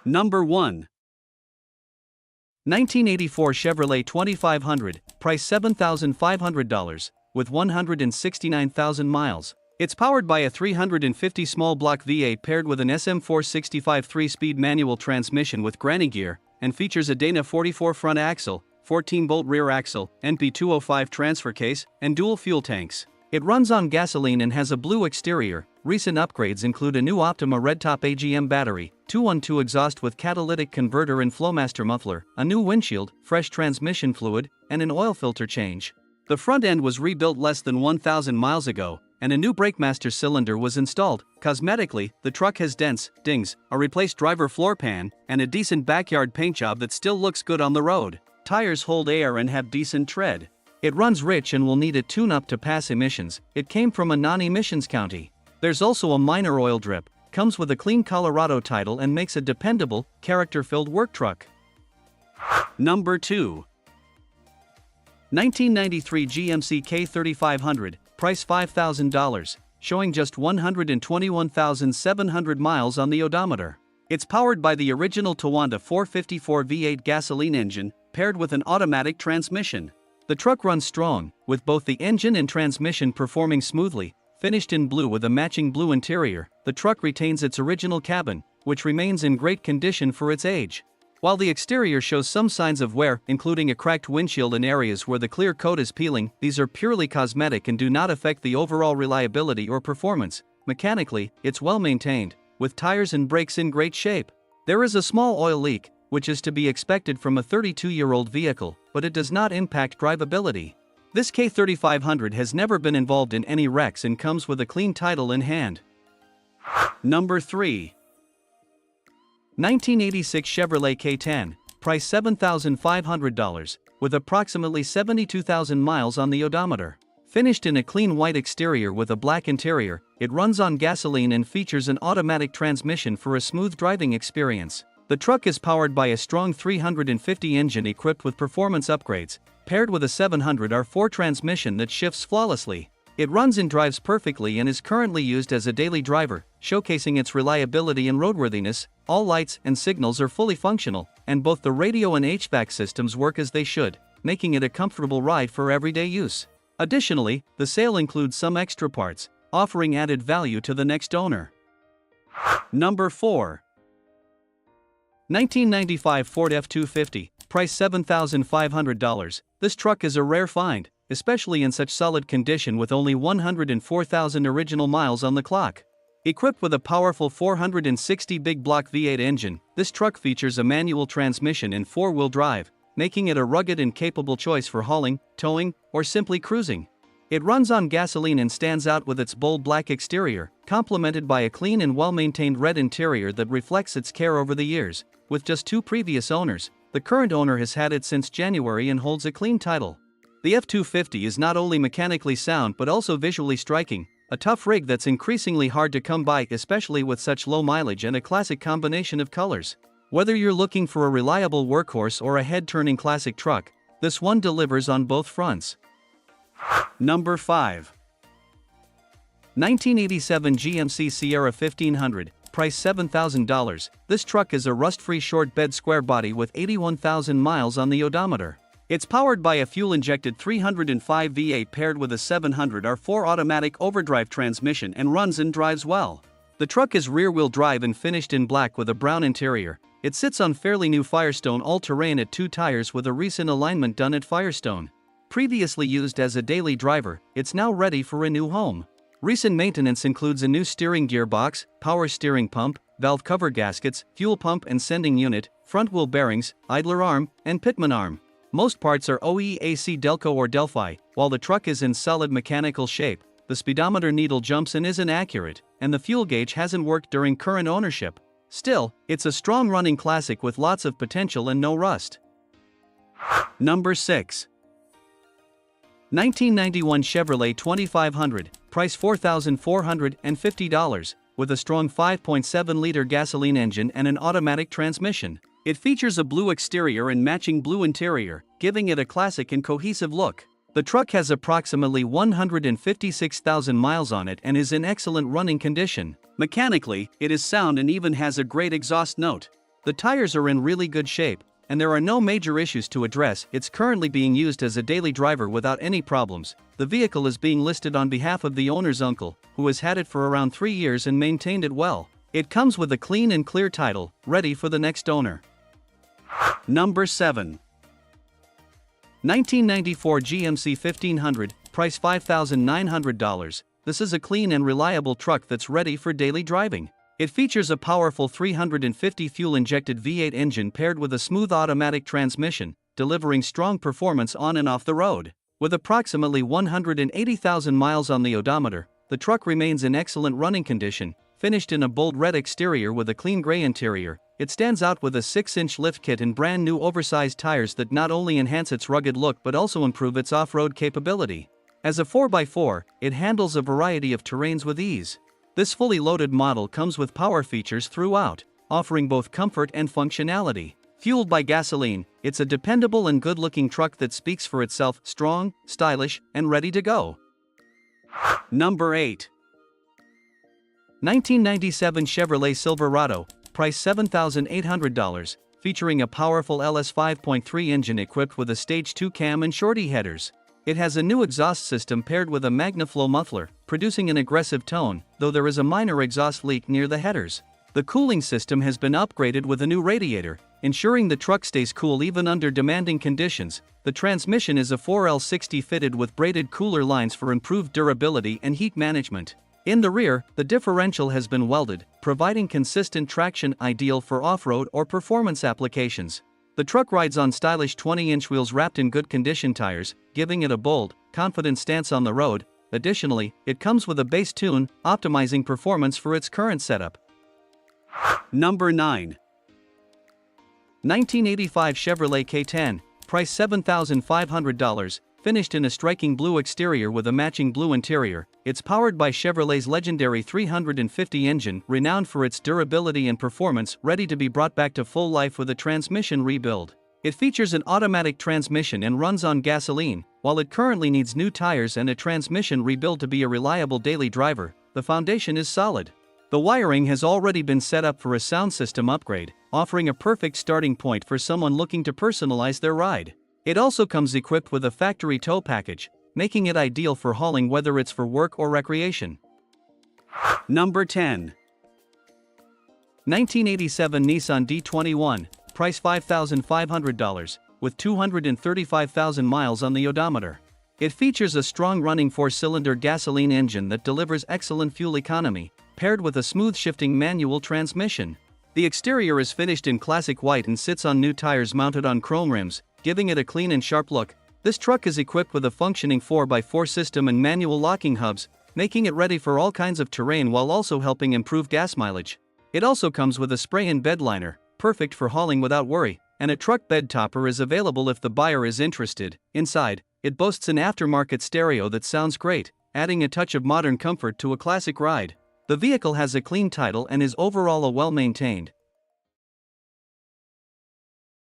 Number 1. 1984 Chevrolet 2500, price $7,500, with 169,000 miles. It's powered by a 350 small block V8 paired with an SM465 3-speed manual transmission with granny gear, and features a Dana 44 front axle, 14-bolt rear axle, NP205 transfer case, and dual fuel tanks. It runs on gasoline and has a blue exterior. Recent upgrades include a new Optima Redtop AGM battery, 212 exhaust with catalytic converter and Flowmaster muffler, a new windshield, fresh transmission fluid, and an oil filter change. The front end was rebuilt less than 1,000 miles ago, and a new BrakeMaster cylinder was installed. Cosmetically, the truck has dents, dings, a replaced driver floor pan, and a decent backyard paint job that still looks good on the road. Tires hold air and have decent tread. It runs rich and will need a tune-up to pass emissions. It came from a non-emissions county. There's also a minor oil drip, comes with a clean Colorado title and makes a dependable, character-filled work truck. Number 2. 1993 GMC K3500, price $5,000, showing just 121,700 miles on the odometer. It's powered by the original Towanda 454 V8 gasoline engine, paired with an automatic transmission. The truck runs strong, with both the engine and transmission performing smoothly. Finished in blue with a matching blue interior, the truck retains its original cabin, which remains in great condition for its age. While the exterior shows some signs of wear, including a cracked windshield in areas where the clear coat is peeling, these are purely cosmetic and do not affect the overall reliability or performance. Mechanically, it's well maintained, with tires and brakes in great shape. There is a small oil leak, which is to be expected from a 32-year-old vehicle, but it does not impact drivability. This K3500 has never been involved in any wrecks and comes with a clean title in hand. Number 3. 1986 Chevrolet K10, price $7,500, with approximately 72,000 miles on the odometer. Finished in a clean white exterior with a black interior, it runs on gasoline and features an automatic transmission for a smooth driving experience. The truck is powered by a strong 350 engine equipped with performance upgrades, paired with a 700R4 transmission that shifts flawlessly. It runs and drives perfectly and is currently used as a daily driver, showcasing its reliability and roadworthiness. All lights and signals are fully functional, and both the radio and HVAC systems work as they should, making it a comfortable ride for everyday use. Additionally, the sale includes some extra parts, offering added value to the next owner. Number 4. 1995 Ford F250, price $7,500. This truck is a rare find, especially in such solid condition with only 104,000 original miles on the clock. Equipped with a powerful 460 big block V8 engine, this truck features a manual transmission and 4-wheel drive, making it a rugged and capable choice for hauling, towing, or simply cruising. It runs on gasoline and stands out with its bold black exterior, complemented by a clean and well-maintained red interior that reflects its care over the years. With just 2 previous owners, the current owner has had it since January and holds a clean title. The F250 is not only mechanically sound but also visually striking, a tough rig that's increasingly hard to come by, especially with such low mileage and a classic combination of colors. Whether you're looking for a reliable workhorse or a head-turning classic truck, this one delivers on both fronts. Number 5. 1987 GMC Sierra 1500, price $7,000. This truck is a rust-free short bed square body with 81,000 miles on the odometer. It's powered by a fuel-injected 305 V8 paired with a 700R4 automatic overdrive transmission and runs and drives well. The truck is rear-wheel drive and finished in black with a brown interior. It sits on fairly new Firestone all-terrain at 2 tires with a recent alignment done at Firestone. Previously used as a daily driver, it's now ready for a new home. Recent maintenance includes a new steering gearbox, power steering pump, valve cover gaskets, fuel pump and sending unit, front wheel bearings, idler arm, and pitman arm. Most parts are OEAC Delco or Delphi. While the truck is in solid mechanical shape, the speedometer needle jumps and isn't accurate, and the fuel gauge hasn't worked during current ownership. Still, it's a strong running classic with lots of potential and no rust. Number 6. 1991 Chevrolet 2500, price $4,450, with a strong 5.7-liter gasoline engine and an automatic transmission. It features a blue exterior and matching blue interior, giving it a classic and cohesive look. The truck has approximately 156,000 miles on it and is in excellent running condition. Mechanically, it is sound and even has a great exhaust note. The tires are in really good shape, and there are no major issues to address. It's currently being used as a daily driver without any problems. The vehicle is being listed on behalf of the owner's uncle, who has had it for around 3 years and maintained it well. It comes with a clean and clear title, ready for the next owner. Number 7. 1994 GMC 1500, price $5,900. This is a clean and reliable truck that's ready for daily driving. It features a powerful 350 fuel-injected V8 engine paired with a smooth automatic transmission, delivering strong performance on and off the road. With approximately 180,000 miles on the odometer, the truck remains in excellent running condition. Finished in a bold red exterior with a clean gray interior, it stands out with a 6-inch lift kit and brand new oversized tires that not only enhance its rugged look but also improve its off-road capability. As a 4x4, it handles a variety of terrains with ease. This fully loaded model comes with power features throughout, offering both comfort and functionality. Fueled by gasoline, it's a dependable and good-looking truck that speaks for itself: strong, stylish, and ready to go. Number 8. 1997 Chevrolet Silverado, price $7,800, featuring a powerful LS 5.3 engine equipped with a Stage 2 cam and shorty headers. It has a new exhaust system paired with a MagnaFlow muffler, producing an aggressive tone, though there is a minor exhaust leak near the headers. The cooling system has been upgraded with a new radiator, ensuring the truck stays cool even under demanding conditions. The transmission is a 4L60 fitted with braided cooler lines for improved durability and heat management. In the rear, the differential has been welded, providing consistent traction ideal for off-road or performance applications. The truck rides on stylish 20-inch wheels wrapped in good condition tires, giving it a bold, confident stance on the road. Additionally, it comes with a bass tune, optimizing performance for its current setup. Number 9. 1985 Chevrolet K10, price $7,500, finished in a striking blue exterior with a matching blue interior. It's powered by Chevrolet's legendary 350 engine, renowned for its durability and performance, ready to be brought back to full life with a transmission rebuild. It features an automatic transmission and runs on gasoline. While it currently needs new tires and a transmission rebuild to be a reliable daily driver, the foundation is solid. The wiring has already been set up for a sound system upgrade, offering a perfect starting point for someone looking to personalize their ride. It also comes equipped with a factory tow package, making it ideal for hauling whether it's for work or recreation. Number 10. 1987 Nissan D21, price $5,500, with 235,000 miles on the odometer. It features a strong running 4-cylinder gasoline engine that delivers excellent fuel economy, paired with a smooth shifting manual transmission. The exterior is finished in classic white and sits on new tires mounted on chrome rims, giving it a clean and sharp look. This truck is equipped with a functioning 4x4 system and manual locking hubs, making it ready for all kinds of terrain while also helping improve gas mileage. It also comes with a spray-in bed liner, perfect for hauling without worry, and a truck bed topper is available if the buyer is interested. Inside, it boasts an aftermarket stereo that sounds great, adding a touch of modern comfort to a classic ride. The vehicle has a clean title and is overall a well-maintained,